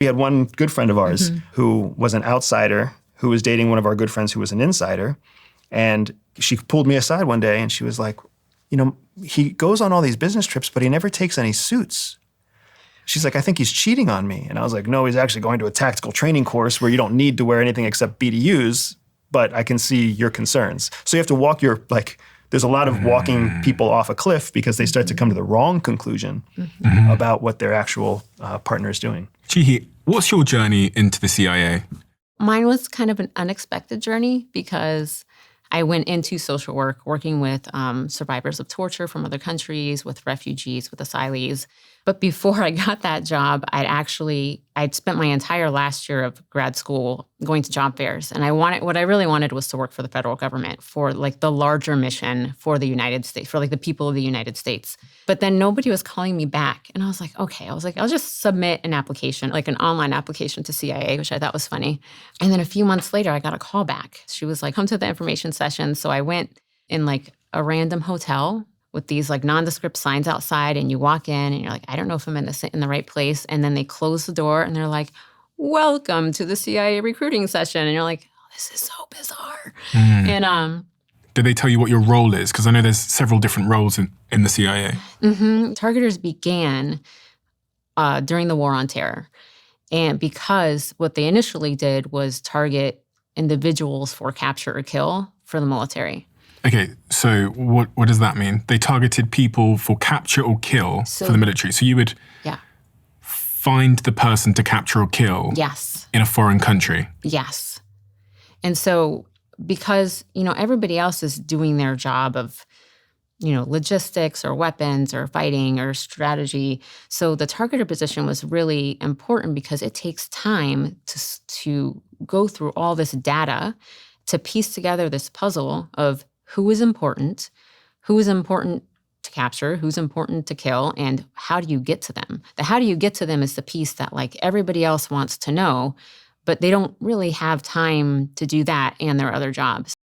We had one good friend of ours who was an outsider who was dating one of our good friends who was an insider. And she pulled me aside one day and she was like, he goes on all these business trips, but he never takes any suits. She's like, I think he's cheating on me. And I was like, no, he's actually going to a tactical training course where you don't need to wear anything except BDUs, but I can see your concerns. So you have to there's a lot of walking people off a cliff because they start to come to the wrong conclusion about what their actual partner is doing. Chihi, what's your journey into the CIA? Mine was kind of an unexpected journey because I went into social work, working with survivors of torture from other countries, with refugees, with asylees. But before I got that job, I'd spent my entire last year of grad school going to job fairs. And what I really wanted was to work for the federal government, for the larger mission for the United States, for the people of the United States. But then nobody was calling me back. And I was like, okay, I'll just submit an application, an online application to CIA, which I thought was funny. And then a few months later, I got a call back. She was like, come to the information session. So I went in a random hotel with these nondescript signs outside, and you walk in and you're like, I don't know if I'm in the right place. And then they close the door and they're like, welcome to the CIA recruiting session. And you're like, oh, this is so bizarre. And did they tell you what your role is? Because I know there's several different roles in the CIA. Targeters began during the War on Terror. And because what they initially did was target individuals for capture or kill for the military. Okay, so what does that mean? They targeted people for capture or kill for the military. So you would find the person to capture or kill in a foreign country? Yes. And so because, everybody else is doing their job of, logistics or weapons or fighting or strategy. So the targeter position was really important because it takes time to go through all this data to piece together this puzzle of who is important to capture, who's important to kill, and how do you get to them? The how do you get to them is the piece that everybody else wants to know, but they don't really have time to do that and their other jobs.